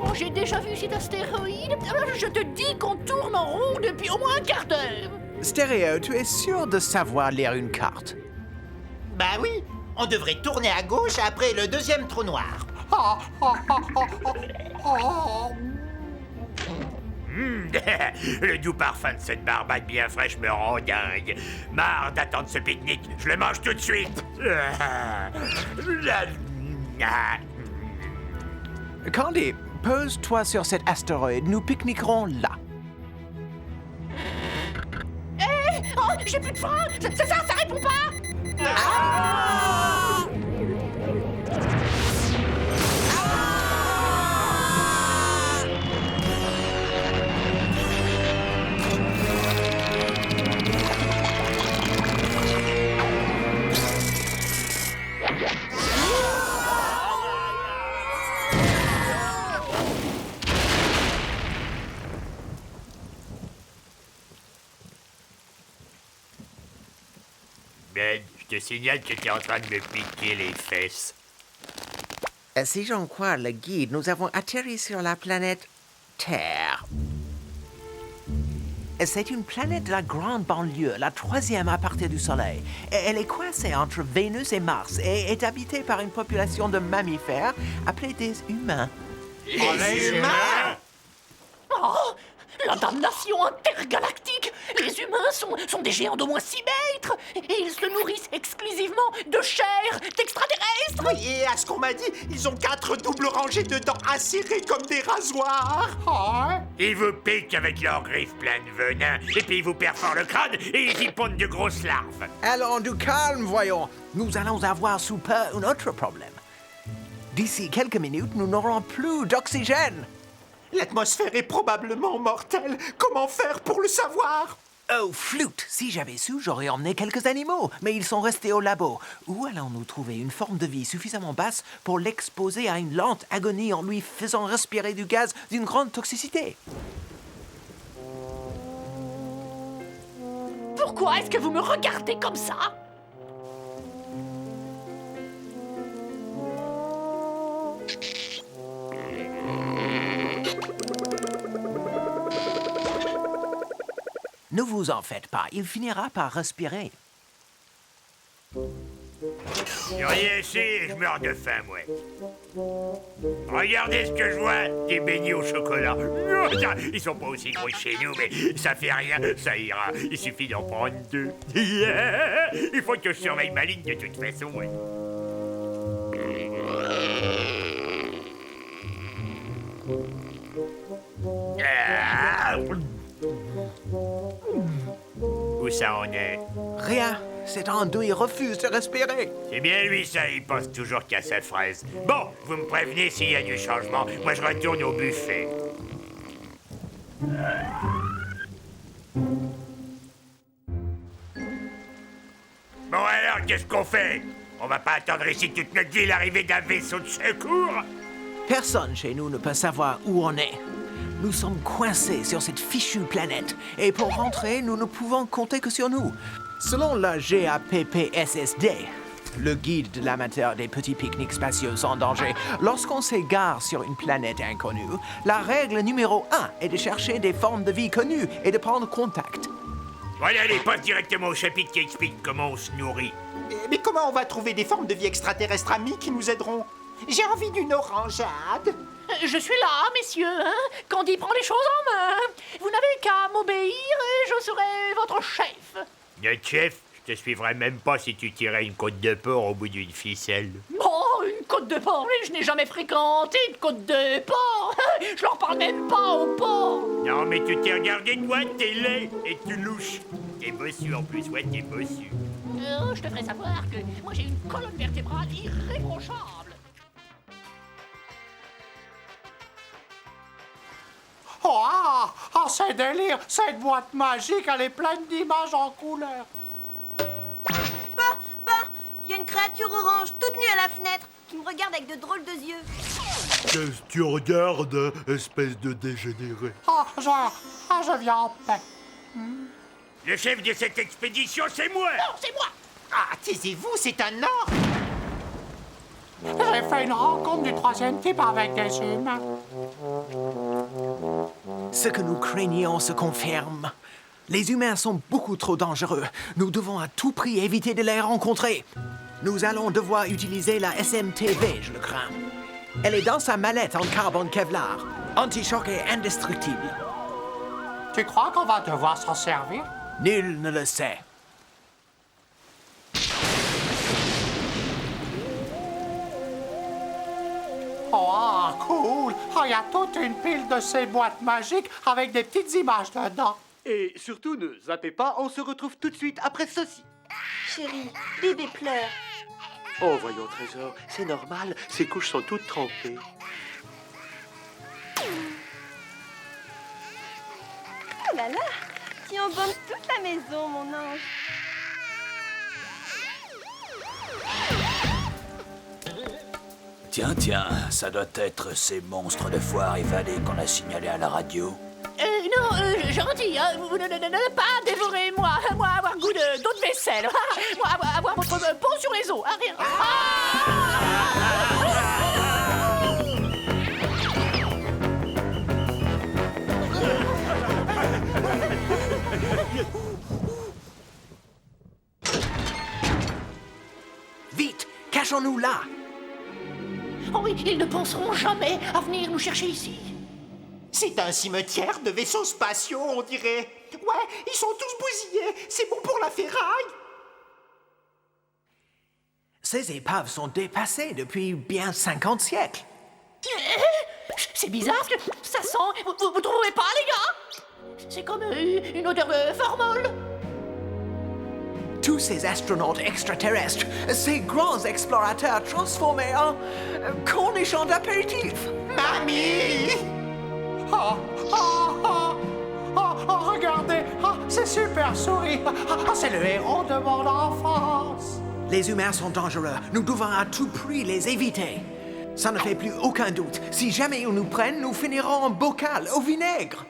Oh, j'ai déjà vu cet astéroïde. Je te dis qu'on tourne en rond depuis au moins un quart d'heure. Stéréo, tu es sûr de savoir lire une carte? Bah oui, on devrait tourner à gauche après le deuxième trou noir. Le doux parfum de cette barbade bien fraîche me rend dingue. Marre d'attendre ce pique-nique, je le mange tout de suite. Candy, pose-toi sur cet astéroïde, nous pique-niquerons là. Oh, j'ai plus de frein. Ça répond pas. Ben, je te signale que t'es en train de me piquer les fesses. Si j'en crois le guide, nous avons atterri sur la planète Terre. C'est une planète de la grande banlieue, la troisième à partir du Soleil. Elle est coincée entre Vénus et Mars et est habitée par une population de mammifères appelés des humains. Les humains? Oh, la damnation intergalactique. Les humains sont des géants d'au moins 6 mètres. Et ils se nourrissent exclusivement de chair d'extraterrestres. Oui, et à ce qu'on m'a dit, ils ont 4 doubles rangées de dents acérées comme des rasoirs. Oh. Ils vous piquent avec leurs griffes pleines de venin, et puis ils vous perforent le crâne et ils y pondent de grosses larves. Allons du calme, voyons. Nous allons avoir sous peu un autre problème. D'ici quelques minutes, nous n'aurons plus d'oxygène. L'atmosphère est probablement mortelle. Comment faire pour le savoir? Oh, flûte! Si j'avais su, j'aurais emmené quelques animaux, mais ils sont restés au labo. Où allons-nous trouver une forme de vie suffisamment basse pour l'exposer à une lente agonie en lui faisant respirer du gaz d'une grande toxicité? Pourquoi est-ce que vous me regardez comme ça? Ne vous en faites pas, il finira par respirer. Rien ici et je meurs de faim, moi. Regardez ce que je vois, des beignets au chocolat. Ils sont pas aussi gros que chez nous, mais ça fait rien, ça ira. Il suffit d'en prendre 2. Il faut que je surveille ma ligne de toute façon, ouais. Où ça en est? Rien, cet andouille refuse de respirer. C'est bien lui, ça, il pense toujours qu'à sa fraise. Bon, vous me prévenez s'il y a du changement. Moi, je retourne au buffet. Bon alors, qu'est-ce qu'on fait? On va pas attendre ici toute notre vie l'arrivée d'un vaisseau de secours? Personne chez nous ne peut savoir où on est. Nous sommes coincés sur cette fichue planète, et pour rentrer, nous ne pouvons compter que sur nous. Selon la GAPPSSD, le guide de l'amateur des petits pique-niques spatiaux sans danger, lorsqu'on s'égare sur une planète inconnue, la règle numéro 1 est de chercher des formes de vie connues et de prendre contact. Voilà, allez, passe directement au chapitre qui explique comment on se nourrit. Mais comment on va trouver des formes de vie extraterrestres amies qui nous aideront? J'ai envie d'une orangeade. Je suis là, messieurs, hein? Candy prend les choses en main. Vous n'avez qu'à m'obéir et je serai votre chef. Notre chef, je te suivrai même pas si tu tirais une côte de porc au bout d'une ficelle. Oh, une côte de porc, je n'ai jamais fréquenté une côte de porc. Je leur parle même pas aux porcs. Non, mais tu t'es regardé, toi, t'es laid et tu louches. T'es bossu en plus, ouais, t'es bossu. Je te ferai savoir que moi j'ai une colonne vertébrale irréprochable. Oh, c'est délire! Cette boîte magique, elle est pleine d'images en couleur. Il y a une créature orange toute nue à la fenêtre qui me regarde avec de drôles de yeux. Qu'est-ce que tu regardes, espèce de dégénéré? Je viens en paix. Le chef de cette expédition, c'est moi. Non, c'est moi. Ah, taisez-vous, c'est un ordre. J'ai fait une rencontre du troisième type avec des humains. Ce que nous craignions se confirme. Les humains sont beaucoup trop dangereux. Nous devons à tout prix éviter de les rencontrer. Nous allons devoir utiliser la SMTV, je le crains. Elle est dans sa mallette en carbone Kevlar. Anti-choc et indestructible. Tu crois qu'on va devoir s'en servir? Nul ne le sait. Oh, cool! Oh, il y a toute une pile de ces boîtes magiques avec des petites images dedans. Et surtout, ne zappez pas, on se retrouve tout de suite après ceci. Chérie, bébé pleure. Oh, voyons, Trésor, c'est normal, ses couches sont toutes trempées. Oh là là, tu embaumes toute la maison, mon ange. Tiens, ça doit être ces monstres de foire évadés qu'on a signalés à la radio. Non, gentil, hein, vous ne pas dévorer moi avoir goût d'eau de vaisselle, moi avoir votre peau sur les os, rien. Vite, cachons-nous là. Oh oui, ils ne penseront jamais à venir nous chercher ici. C'est un cimetière de vaisseaux spatiaux, on dirait. Ouais, ils sont tous bousillés. C'est bon pour la ferraille. Ces épaves sont dépassées depuis bien 50 siècles. C'est bizarre, parce que ça sent... Vous trouvez pas, les gars? C'est comme une odeur de formol. Tous ces astronautes extraterrestres, ces grands explorateurs transformés en cornichons d'apéritif. Mamie! Regardez! C'est Super Souris! C'est le héros de mon enfance! Les humains sont dangereux. Nous devons à tout prix les éviter. Ça ne fait plus aucun doute. Si jamais ils nous prennent, nous finirons en bocal au vinaigre.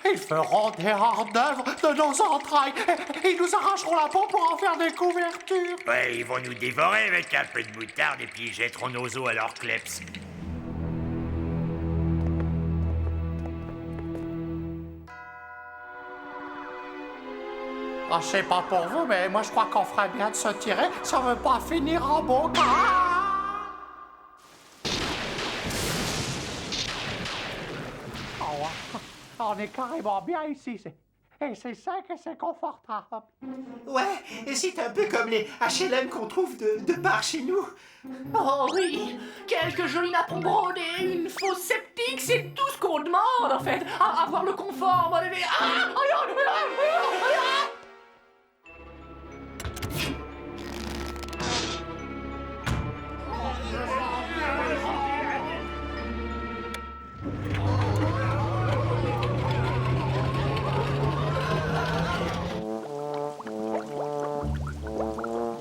Ils feront des hors-d'œuvre de nos entrailles. Ils nous arracheront la peau pour en faire des couvertures. Ouais, ils vont nous dévorer avec un peu de moutarde et puis ils jetteront nos os à leur kleps. Je sais pas pour vous, mais moi je crois qu'on ferait bien de se tirer si on veut pas finir en bocal. On est carrément bien ici. Et c'est sec et c'est confortable. Ouais, et c'est un peu comme les HLM qu'on trouve de part chez nous. Oh oui, quelques jolies nappes brodées, une fosse sceptique, c'est tout ce qu'on demande en fait. Avoir le confort, mon bébé.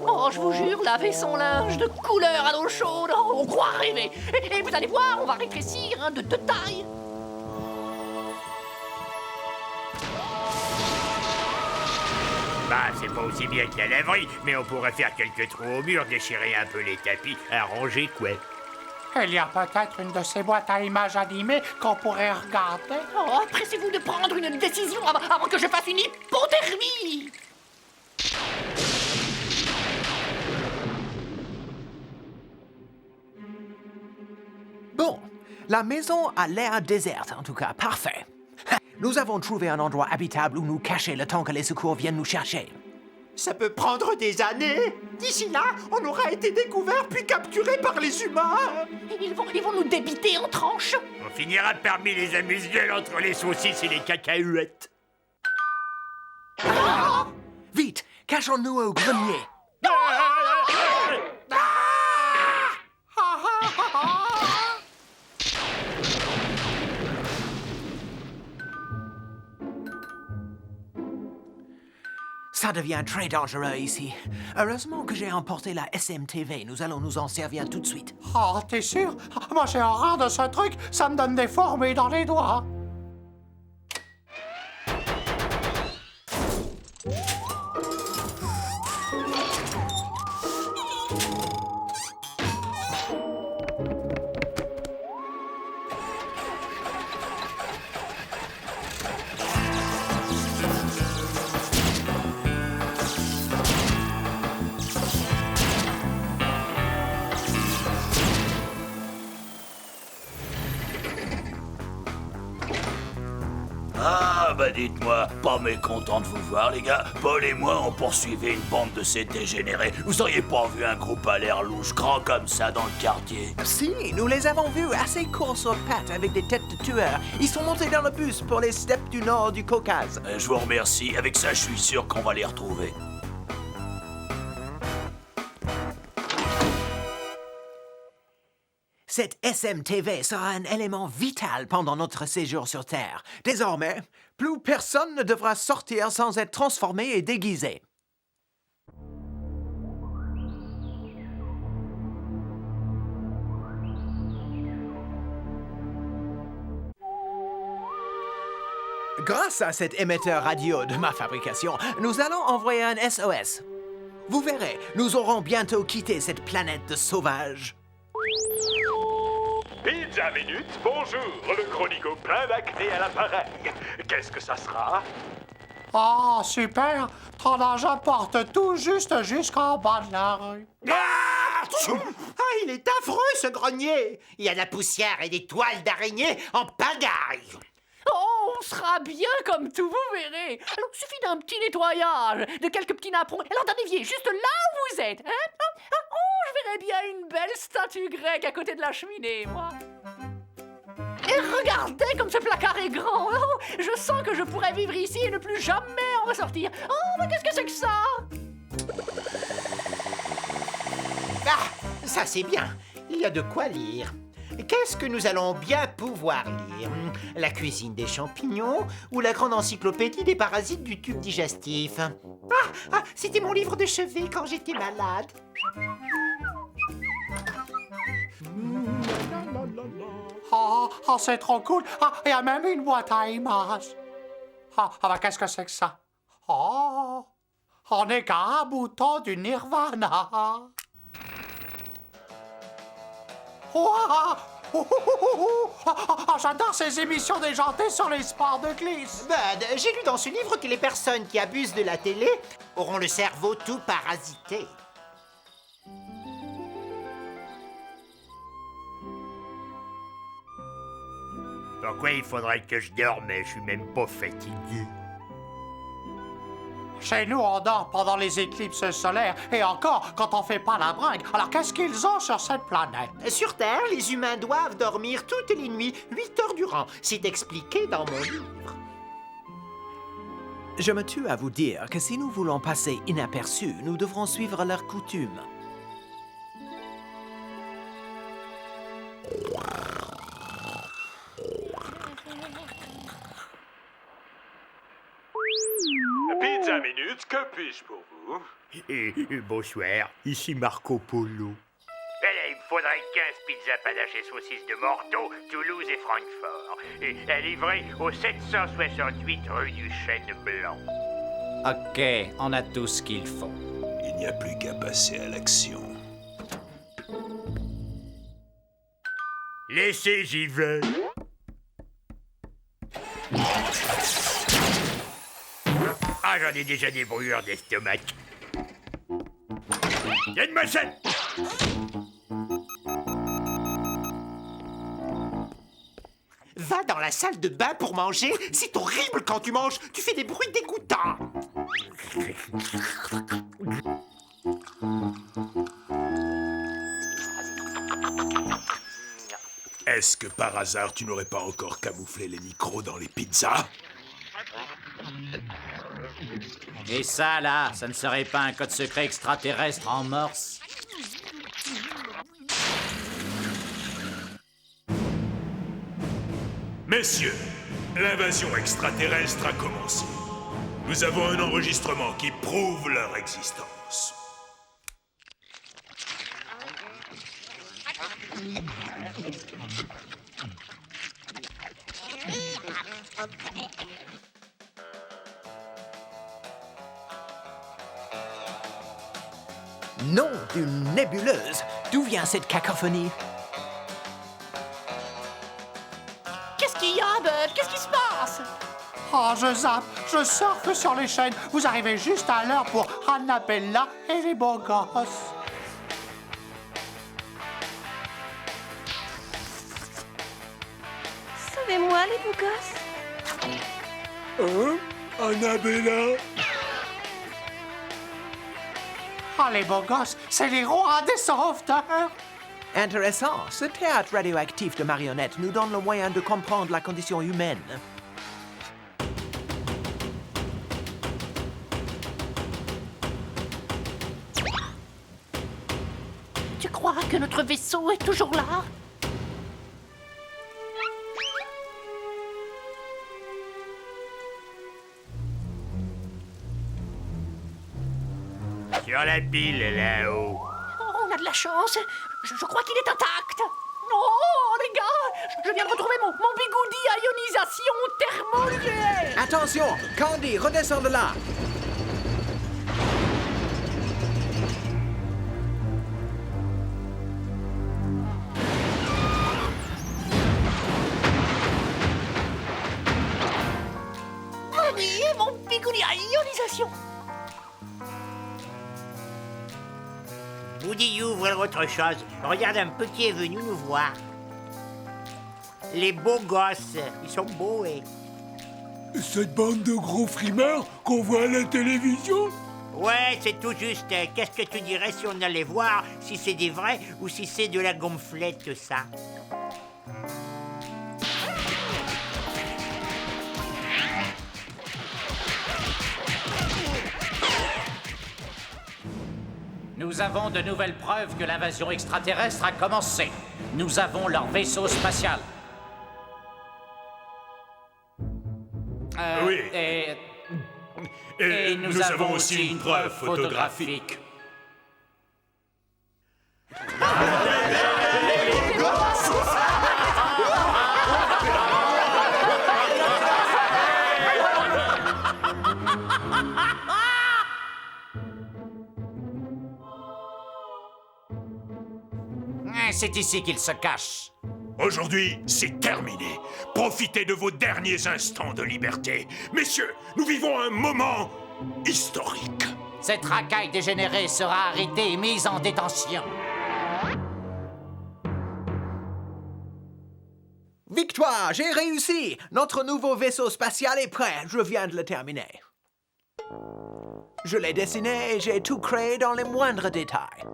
Oh, je vous jure, laver son linge de couleur à l'eau chaude, on croit rêver. Et vous allez voir, on va rétrécir de 2 tailles. Bah, c'est pas aussi bien que la laverie, mais on pourrait faire quelques trous au mur, déchirer un peu les tapis, arranger quoi. Il y a peut-être une de ces boîtes à images animées qu'on pourrait regarder. Oh, pressez-vous de prendre une décision avant que je fasse une hypothermie. Bon, la maison a l'air déserte, en tout cas, parfait. Nous avons trouvé un endroit habitable où nous cacher le temps que les secours viennent nous chercher. Ça peut prendre des années. D'ici là, on aura été découvert puis capturé par les humains. Ils vont nous débiter en tranches. On finira parmi les amuse-gueules entre les saucisses et les cacahuètes. Vite, cachons-nous au grenier. Ça devient très dangereux ici. Heureusement que j'ai emporté la SMTV. Nous allons nous en servir tout de suite. Oh, t'es sûr? Moi, j'ai horreur de ce truc. Ça me donne des fourmis dans les doigts. Ah, bah dites-moi, pas mécontent de vous voir, les gars. Paul et moi, on poursuivait une bande de ces dégénérés. Vous auriez pas vu un groupe à l'air louche, grand comme ça, dans le quartier? Si, nous les avons vus assez courts sur pattes avec des têtes de tueurs. Ils sont montés dans le bus pour les steppes du nord du Caucase. Je vous remercie. Avec ça, je suis sûr qu'on va les retrouver. Cette SMTV sera un élément vital pendant notre séjour sur Terre. Désormais, plus personne ne devra sortir sans être transformé et déguisé. Grâce à cet émetteur radio de ma fabrication, nous allons envoyer un SOS. Vous verrez, nous aurons bientôt quitté cette planète de sauvages. Pizza Minute, bonjour, le chronico plein d'acné à l'appareil. Qu'est-ce que ça sera? Oh, super! Ton engin porte tout juste jusqu'en bas de la rue. Il est affreux, ce grenier! Il y a de la poussière et des toiles d'araignée en pagaille! Oh, on sera bien comme tout, vous verrez. Alors, il suffit d'un petit nettoyage, de quelques petits napperons, alors d'un évier, juste là où vous êtes. Hein? Oh, je verrais bien une belle statue grecque à côté de la cheminée, moi. Et regardez comme ce placard est grand. Oh, je sens que je pourrais vivre ici et ne plus jamais en ressortir. Oh, mais qu'est-ce que c'est que ça? Ah, ça c'est bien. Il y a de quoi lire. Qu'est-ce que nous allons bien pouvoir lire? La cuisine des champignons ou la grande encyclopédie des parasites du tube digestif? C'était mon livre de chevet quand j'étais malade. Oh, c'est trop cool! Il y a même une boîte à images. Ben, qu'est-ce que c'est que ça? Oh, on est qu'à un bouton du Nirvana. J'adore ces émissions déjantées sur les sports de glisse. J'ai lu dans ce livre que les personnes qui abusent de la télé auront le cerveau tout parasité. Pourquoi il faudrait que je dorme? Je suis même pas fatigué. Chez nous, on dort pendant les éclipses solaires et encore quand on fait pas la bringue. Alors qu'est-ce qu'ils ont sur cette planète? Sur Terre, les humains doivent dormir toutes les nuits, 8 heures durant. C'est expliqué dans mon livre. Je me tue à vous dire que si nous voulons passer inaperçus, nous devrons suivre leurs coutumes. Pizza Minute, que puis-je pour vous? Bonsoir, ici Marco Polo. Il me faudrait 15 pizzas panache et saucisses de Bordeaux, Toulouse et Francfort. Et livrées au 768 rue du Chêne Blanc. Ok, on a tout ce qu'il faut. Il n'y a plus qu'à passer à l'action. Laissez, j'y vais. J'en ai déjà des brûlures d'estomac. Il y a une machine! Va dans la salle de bain pour manger. C'est horrible quand tu manges. Tu fais des bruits dégoûtants. Est-ce que par hasard tu n'aurais pas encore camouflé les micros dans les pizzas? Et ça, là, ça ne serait pas un code secret extraterrestre en morse? Messieurs, l'invasion extraterrestre a commencé. Nous avons un enregistrement qui prouve leur existence. Nom d'une nébuleuse! D'où vient cette cacophonie? Qu'est-ce qu'il y a, Bud? Qu'est-ce qui se passe? Oh, je zappe, je surfe sur les chaînes. Vous arrivez juste à l'heure pour Annabella et les beaux gosses. Sauvez-moi, les beaux gosses. Hein? Annabella? Ah, les beaux gosses, c'est les rois des sauveteurs. Intéressant. Ce théâtre radioactif de marionnettes nous donne le moyen de comprendre la condition humaine. Tu crois que notre vaisseau est toujours là? Sur la pile, là-haut. Oh, on a de la chance. Je crois qu'il est intact. Oh, les gars, je viens de retrouver mon bigoudi à ionisation thermonucléaire. Attention, Candy, redescends de là. Oui, mon bigoudi à ionisation. Woody ouvre autre chose. Regarde, un petit est venu nous voir. Les beaux gosses, ils sont beaux, et... Cette bande de gros frimards qu'on voit à la télévision? Ouais, c'est tout juste. Qu'est-ce que tu dirais si on allait voir si c'est des vrais ou si c'est de la gonflette, ça? Nous avons de nouvelles preuves que l'invasion extraterrestre a commencé. Nous avons leur vaisseau spatial. Oui. Et nous avons aussi une preuve photographique. C'est ici qu'ils se cachent. Aujourd'hui, c'est terminé. Profitez de vos derniers instants de liberté. Messieurs, nous vivons un moment historique. Cette racaille dégénérée sera arrêtée et mise en détention. Victoire, j'ai réussi. Notre nouveau vaisseau spatial est prêt. Je viens de le terminer. Je l'ai dessiné et j'ai tout créé dans les moindres détails.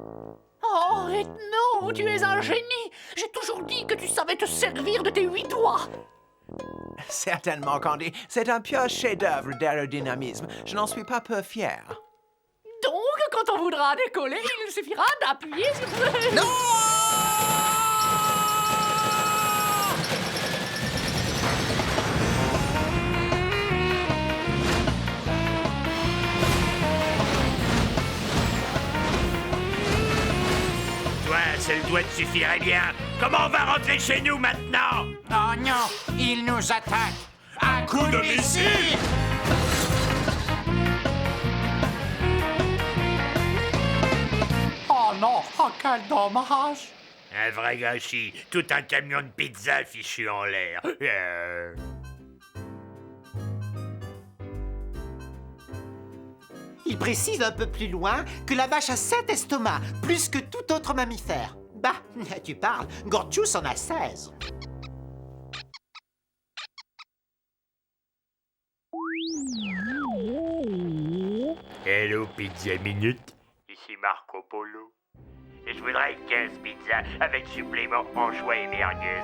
Oh, Ethno, tu es un génie. J'ai toujours dit que tu savais te servir de tes 8 doigts. Certainement, Candy. C'est un pur chef-d'œuvre d'aérodynamisme. Je n'en suis pas peu fier. Donc, quand on voudra décoller, il suffira d'appuyer sur ce... Non! Seul doigt te suffirait bien. Comment on va rentrer chez nous maintenant? Oh non, ils nous attaquent. Un coup de missile! Oh non, oh quel dommage. Un vrai gâchis. Tout un camion de pizza fichu en l'air. Il précise un peu plus loin que la vache a 7 estomacs, plus que tout autre mammifère. Bah, tu parles, Gortchus en a 16. Hello, Pizza Minute. Ici Marco Polo. Et je voudrais 15 pizzas avec supplément anchois et merguez.